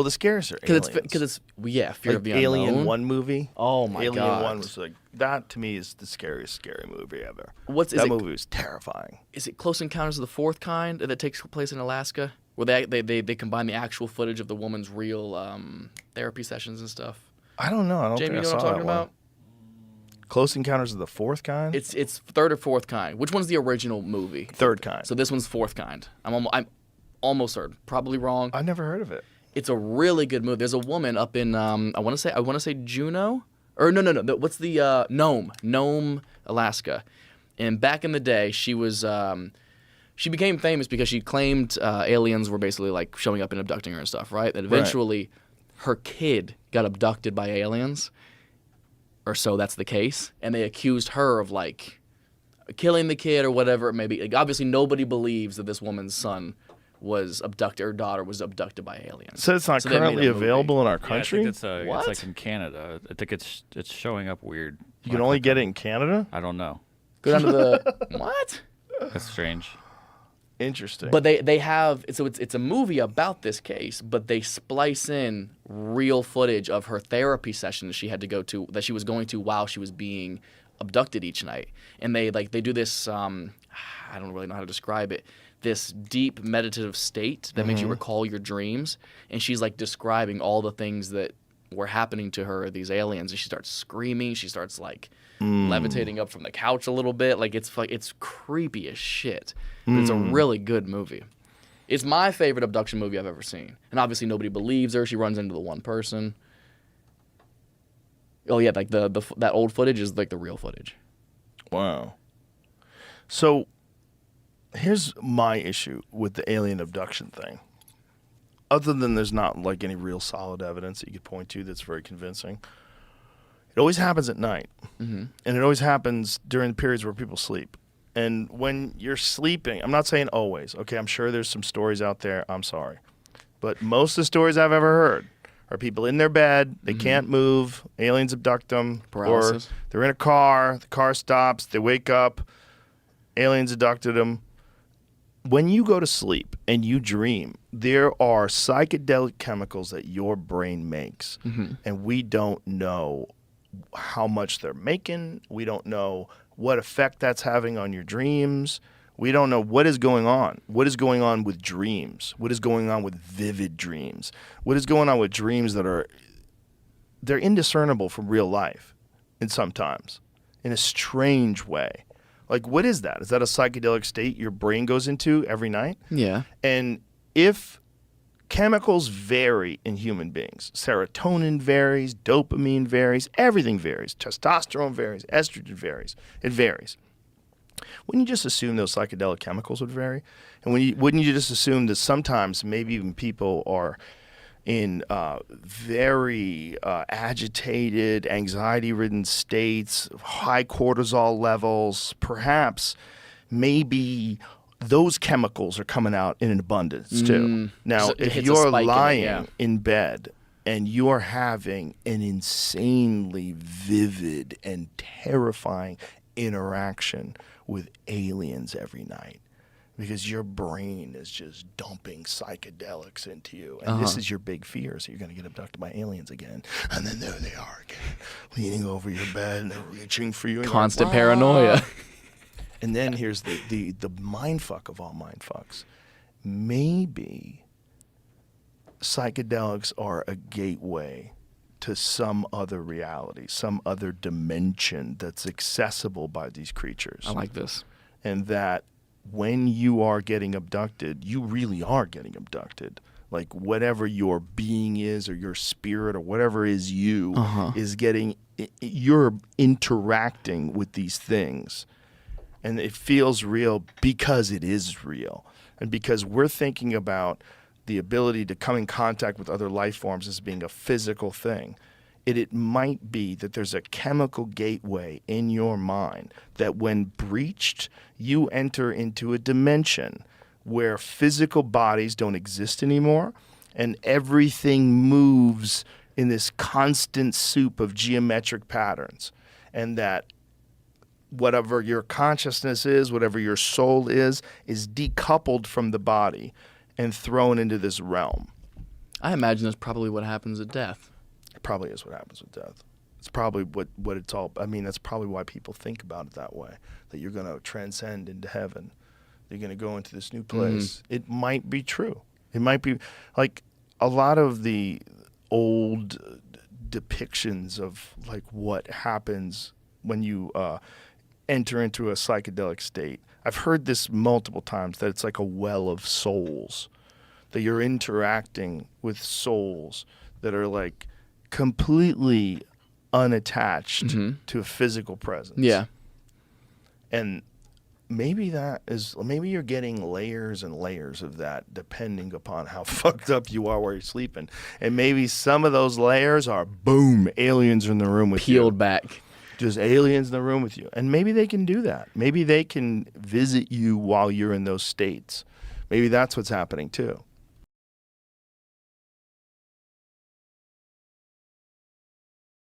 Well, the scariest are aliens. Because it's fear of the Alien unknown. 1 movie. Oh my Alien god. 1 was like, that to me is the scariest scary movie ever. That movie was terrifying. Is it Close Encounters of the Fourth Kind that takes place in Alaska, where they combine the actual footage of the woman's real therapy sessions and stuff? I don't know. I don't Jamie, think you I know saw what I'm talking that one. about? Close Encounters of the Fourth Kind? It's third or fourth kind. Which one's the original movie? Third kind. So this one's fourth kind. I'm almost certain. Probably wrong. I never heard of it. It's a really good movie. There's a woman up in I want to say Juneau, or no. What's the Nome, Alaska? And back in the day, she was she became famous because she claimed aliens were basically like showing up and abducting her and stuff, right? And eventually, her kid got abducted by aliens, or so that's the case, and they accused her of like killing the kid or whatever it may be. Like, obviously, nobody believes that this woman's son was abducted, or daughter was abducted by aliens. So it's not currently available in our country? Yeah, I think it's like in Canada. I think it's showing up weird. You can only get it in Canada? I don't know. Go down to the what? That's strange. Interesting. But they have it's a movie about this case, but they splice in real footage of her therapy sessions she had to go to, that she was going to while she was being abducted each night. And they do this I don't really know how to describe it. This deep meditative state that makes you recall your dreams, and she's like describing all the things that were happening to her, these aliens, and she starts screaming. She starts like levitating up from the couch a little bit. Like it's creepy as shit. But it's a really good movie. It's my favorite abduction movie I've ever seen. And obviously nobody believes her. She runs into the one person. Oh yeah, like that old footage is like the real footage. Wow. So here's my issue with the alien abduction thing. Other than there's not like any real solid evidence that you could point to that's very convincing, it always happens at night. And it always happens during periods where people sleep. And when you're sleeping, I'm not saying always, okay, I'm sure there's some stories out there, I'm sorry. But most of the stories I've ever heard are people in their bed, they can't move, aliens abduct them, Paralysis. or they're in a car, the car stops, they wake up, aliens abducted them. When you go to sleep and you dream, there are psychedelic chemicals that your brain makes, and we don't know how much they're making. We don't know what effect that's having on your dreams. We don't know what is going on. What is going on with dreams? What is going on with vivid dreams? What is going on with dreams that they're indiscernible from real life, and sometimes in a strange way. Like, what is that? Is that a psychedelic state your brain goes into every night? Yeah. And if chemicals vary in human beings, serotonin varies, dopamine varies, everything varies, testosterone varies, estrogen varies, it varies. Wouldn't you just assume those psychedelic chemicals would vary? And wouldn't you just assume that sometimes maybe even people are in very agitated, anxiety-ridden states, high cortisol levels, perhaps maybe those chemicals are coming out in an abundance too. Now, So it if hits a you're spike in it, lying yeah. in bed and you're having an insanely vivid and terrifying interaction with aliens every night, because your brain is just dumping psychedelics into you. And this is your big fear, so you're going to get abducted by aliens again. And then there they are again, leaning over your bed, and they're reaching for you. And Constant you're like, paranoia. and then here's the mindfuck of all mindfucks. Maybe psychedelics are a gateway to some other reality, some other dimension that's accessible by these creatures. I like this. And that when you are getting abducted, you really are getting abducted. Like whatever your being is, or your spirit, or whatever is you, is getting, you're interacting with these things. And it feels real because it is real. And because we're thinking about the ability to come in contact with other life forms as being a physical thing. It might be that there's a chemical gateway in your mind that when breached, you enter into a dimension where physical bodies don't exist anymore and everything moves in this constant soup of geometric patterns. And that whatever your consciousness is, whatever your soul is decoupled from the body and thrown into this realm. I imagine that's probably what happens at death. It probably is what happens with death. It's probably what it's all. I mean, that's probably why people think about it that way. That you're going to transcend into heaven. You're going to go into this new place. It might be true. It might be like a lot of the old depictions of like what happens when you enter into a psychedelic state. I've heard this multiple times that it's like a well of souls. That you're interacting with souls that are like completely unattached to a physical presence. Yeah. And maybe you're getting layers and layers of that depending upon how fucked up you are while you're sleeping. And maybe some of those layers are, boom, aliens are in the room with you. Peeled back. Just aliens in the room with you. And maybe they can do that. Maybe they can visit you while you're in those states. Maybe that's what's happening too.